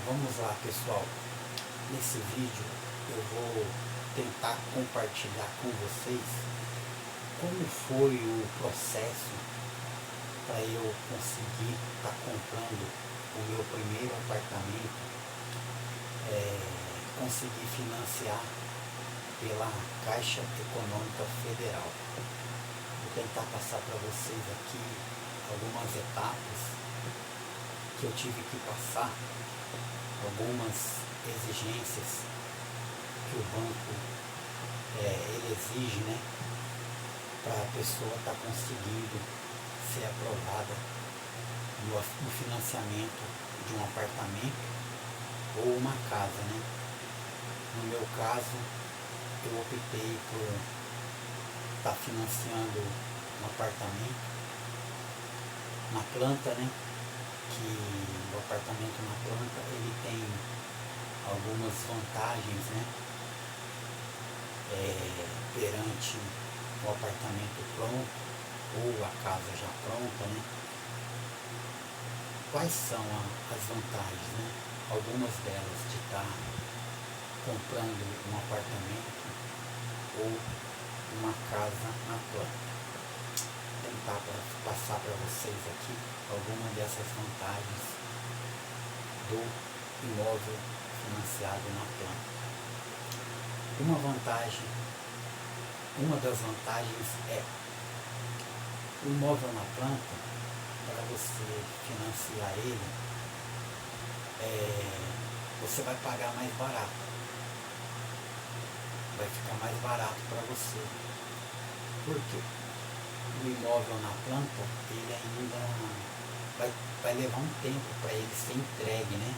Vamos lá, pessoal. Nesse vídeo eu vou tentar compartilhar com vocês como foi o processo para eu conseguir estar comprando o meu primeiro apartamento, conseguir financiar pela Caixa Econômica Federal. Vou tentar passar para vocês aqui algumas etapas que eu tive que passar, algumas exigências que o banco ele exige, né, para a pessoa estar conseguindo ser aprovada no financiamento de um apartamento ou uma casa, né? No meu caso, eu optei por estar financiando um apartamento na planta, né? Que o apartamento na planta ele tem algumas vantagens, né? Perante o apartamento pronto ou a casa já pronta, né? Quais são as vantagens, né? Algumas delas de estar comprando um apartamento ou uma casa na planta. Vou tentar passar para vocês aqui algumas dessas vantagens do imóvel financiado na planta. Uma das vantagens é o imóvel na planta, para você financiar ele, você vai pagar mais barato. Vai ficar mais barato para você. Por quê? O imóvel na planta, ele ainda vai levar um tempo para ele ser entregue, né?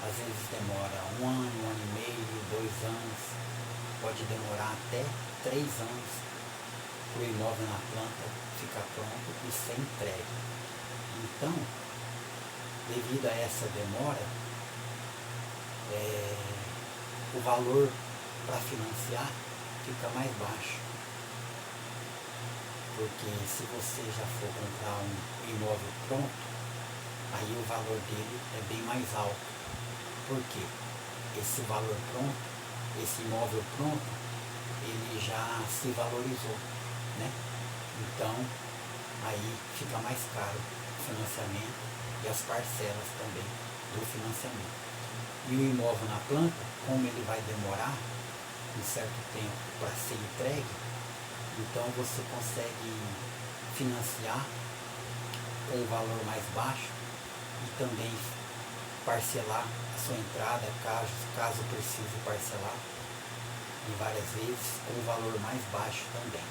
Às vezes demora 1 ano, 1 ano e meio, 2 anos, pode demorar até 3 anos para o imóvel na planta ficar pronto e ser entregue. Então, devido a essa demora, o valor para financiar fica mais baixo. Porque se você já for comprar um imóvel pronto, aí o valor dele é bem mais alto. Porque esse valor pronto, esse imóvel pronto, ele já se valorizou, né? Então, aí fica mais caro o financiamento e as parcelas também do financiamento. E o imóvel na planta, como ele vai demorar um certo tempo para ser entregue, então você consegue financiar com um valor mais baixo e também parcelar a sua entrada, caso precise parcelar em várias vezes, com um valor mais baixo também.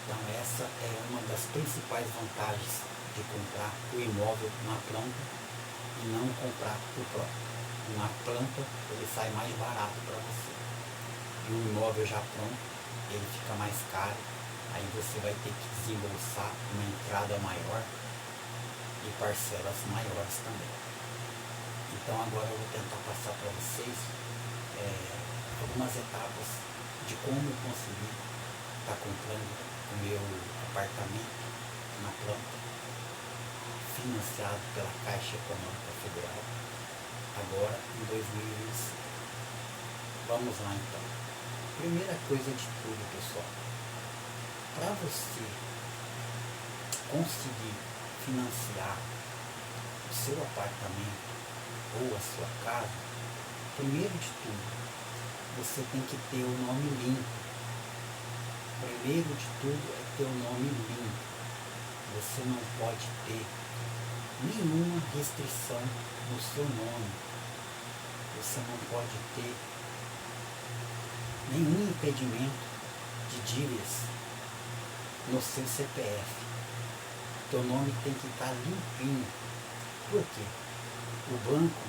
Então essa é uma das principais vantagens de comprar o imóvel na planta e não comprar o próprio. Na planta ele sai mais barato para você. E o imóvel já pronto, ele fica mais caro, aí você vai ter que desembolsar uma entrada maior e parcelas maiores também. Então agora eu vou tentar passar para vocês algumas etapas de como eu consegui estar comprando o meu apartamento na planta, financiado pela Caixa Econômica Federal, agora em 2025. Vamos lá então. Primeira coisa de tudo, pessoal, para você conseguir financiar o seu apartamento ou a sua casa, primeiro de tudo, você tem que ter o nome limpo. Primeiro de tudo é ter o nome limpo. Você não pode ter nenhuma restrição no seu nome. Você não pode ter nenhum impedimento de dívidas no seu CPF. Teu nome tem que estar limpinho. Por quê? O banco,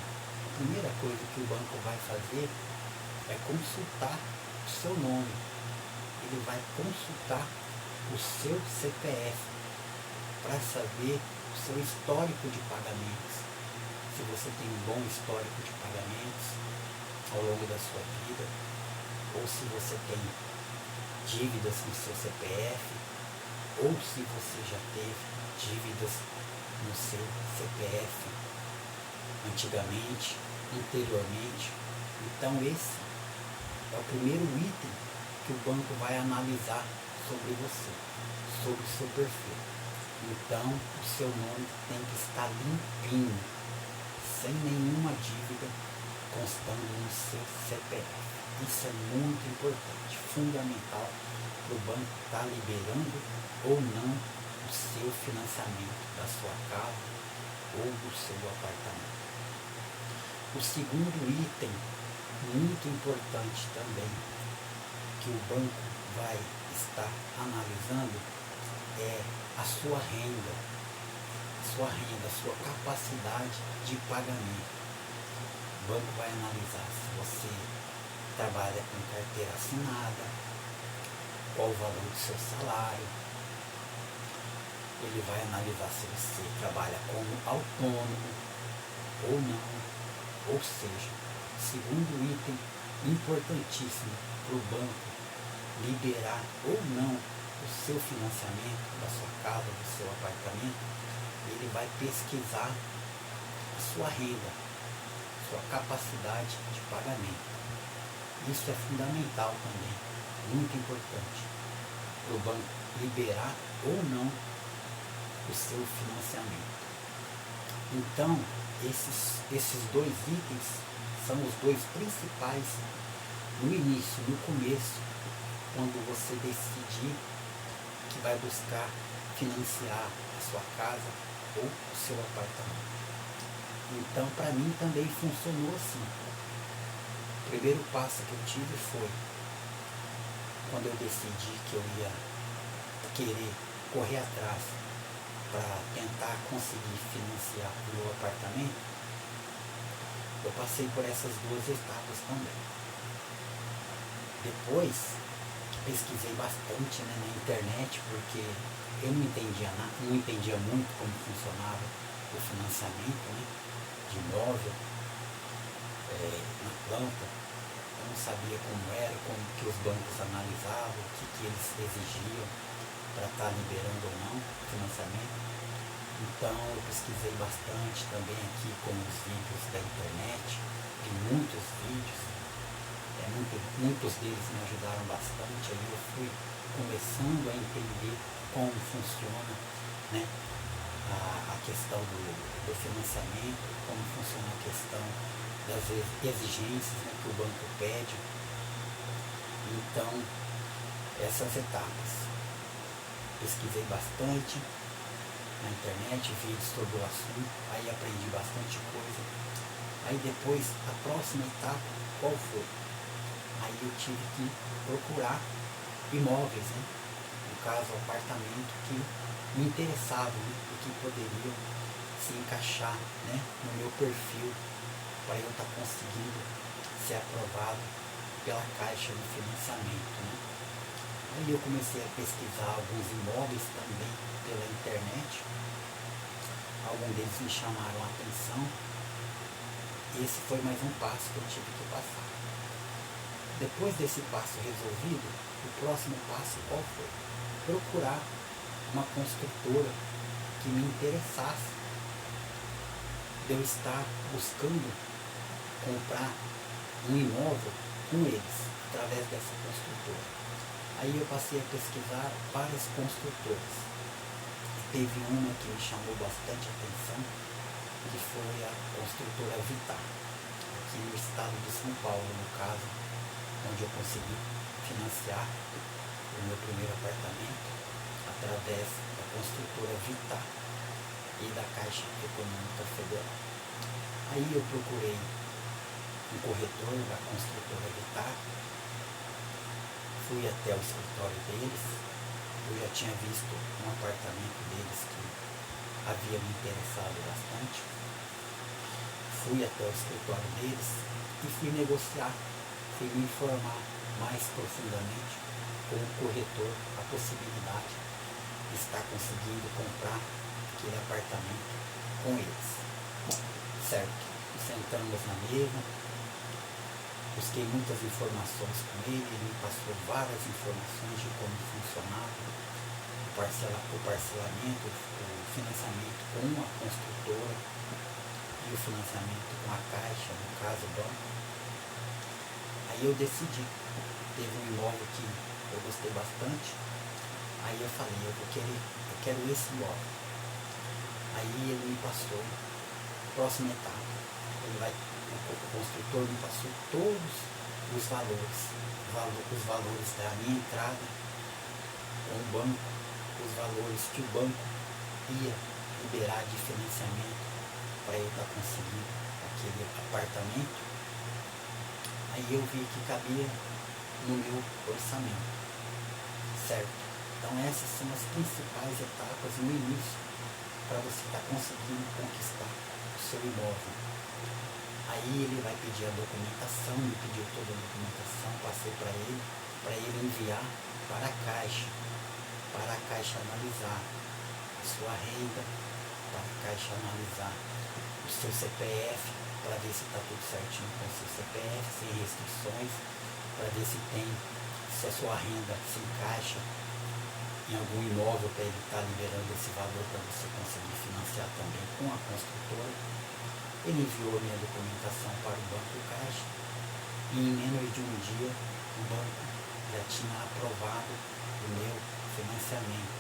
a primeira coisa que o banco vai fazer é consultar o seu nome. Ele vai consultar o seu CPF para saber o seu histórico de pagamentos. Se você tem um bom histórico de pagamentos ao longo da sua vida, ou se você tem dívidas no seu CPF, ou se você já teve dívidas no seu CPF antigamente, anteriormente. Então esse é o primeiro item que o banco vai analisar sobre você, sobre o seu perfil. Então o seu nome tem que estar limpinho, sem nenhuma dívida constando no seu CPF. Isso é muito importante, fundamental para o banco estar liberando ou não o seu financiamento da sua casa ou do seu apartamento. O segundo item, muito importante também, que o banco vai estar analisando é a sua renda, a sua capacidade de pagamento. O banco vai analisar se você trabalha com carteira assinada, qual o valor do seu salário. Ele vai analisar se você trabalha como autônomo ou não. Ou seja, segundo item importantíssimo para o banco liberar ou não o seu financiamento da sua casa, do seu apartamento, ele vai pesquisar a sua renda, sua capacidade de pagamento. Isso é fundamental também, muito importante, para o banco liberar ou não o seu financiamento. Então, esses dois itens são os dois principais no início, no começo, quando você decidir que vai buscar financiar a sua casa ou o seu apartamento. Então, para mim também funcionou assim. O primeiro passo que eu tive foi quando eu decidi que eu ia querer correr atrás para tentar conseguir financiar o meu apartamento. Eu passei por essas duas etapas também. Depois pesquisei bastante, né, na internet, porque eu não entendia nada, não entendia muito como funcionava o financiamento, né, de imóvel na planta. Eu não sabia como era, como que os bancos analisavam, o que eles exigiam para estar liberando ou não o financiamento. Então eu pesquisei bastante também aqui com os vídeos da internet, vi muitos vídeos, muitos deles me ajudaram bastante. Aí eu fui começando a entender como funciona, né, a questão do financiamento, como funciona a questão das exigências, né, que o banco pede. Então, essas etapas. Pesquisei bastante na internet, vídeos sobre o assunto, aí aprendi bastante coisa. Aí depois, a próxima etapa, qual foi? Aí eu tive que procurar imóveis, né? No caso, apartamento que me interessavam, né? E que poderiam se encaixar, né, no meu perfil, para eu estar conseguindo ser aprovado pela Caixa no financiamento, né? Aí eu comecei a pesquisar alguns imóveis também pela internet. Alguns deles me chamaram a atenção. Esse foi mais um passo que eu tive que passar. Depois desse passo resolvido, o próximo passo qual foi? Procurar uma construtora que me interessasse de eu estar buscando comprar um imóvel com eles, através dessa construtora. Aí eu passei a pesquisar várias construtoras. Teve uma que me chamou bastante atenção, que foi a construtora Vitar, aqui no estado de São Paulo, no caso, onde eu consegui financiar o meu primeiro apartamento através da construtora Vitar e da Caixa Econômica Federal. Aí eu procurei um corretor da construtora Vitar, fui até o escritório deles. Eu já tinha visto um apartamento deles que havia me interessado bastante. Fui até o escritório deles e fui negociar, fui me informar mais profundamente com o corretor a possibilidade de estar conseguindo comprar aquele apartamento com eles. Certo, sentamos na mesa, busquei muitas informações com ele me passou várias informações de como funcionava o parcelamento, o financiamento com a construtora. E o financiamento com a Caixa, no caso o banco. Aí eu decidi, teve um imóvel que eu gostei bastante, aí eu falei, eu quero esse imóvel. Aí ele me passou, próxima etapa, o construtor me passou todos os valores da minha entrada com o banco, os valores que o banco ia liberar de financiamento para eu estar conseguindo aquele apartamento. Aí eu vi que cabia no meu orçamento, certo? Então essas são as principais etapas no início para você estar conseguindo conquistar o seu imóvel. Aí ele vai pedir a documentação, me pediu toda a documentação, passei para ele enviar para a Caixa analisar a sua renda, para a Caixa analisar o seu CPF, para ver se está tudo certinho com o seu CPF, sem restrições, para ver se a sua renda se encaixa em algum imóvel para ele estar liberando esse valor para você conseguir financiar também com a construtora. Ele enviou a minha documentação para o Banco Caixa e em menos de um dia o banco já tinha aprovado o meu financiamento.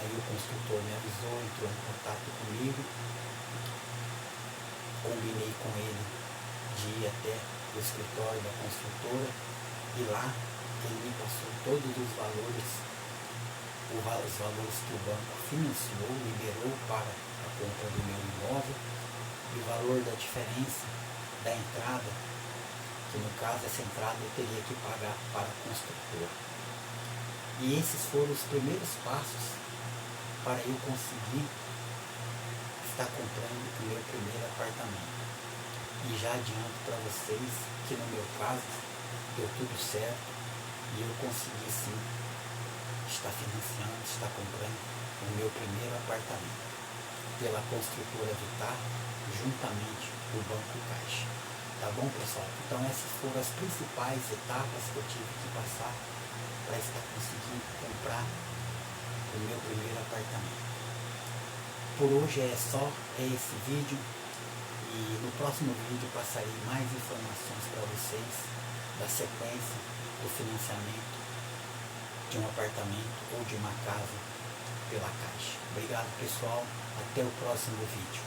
Aí o construtor me avisou, entrou em contato comigo, combinei com ele de ir até o escritório da construtora e lá ele me passou todos os valores que o banco financiou, liberou para a compra do meu imóvel e o valor da diferença da entrada, que no caso essa entrada eu teria que pagar para a construtora. E esses foram os primeiros passos para eu conseguir estar comprando o meu primeiro apartamento. E já adianto para vocês que no meu caso deu tudo certo e eu consegui sim estar financiando, estar comprando o meu primeiro apartamento pela construtora Vitar, juntamente com o Banco Caixa. Tá bom, pessoal? Então essas foram as principais etapas que eu tive que passar para estar conseguindo comprar o meu primeiro apartamento. Por hoje é esse vídeo e no próximo vídeo passarei mais informações para vocês da sequência do financiamento de um apartamento ou de uma casa pela Caixa. Obrigado, pessoal. Até o próximo vídeo.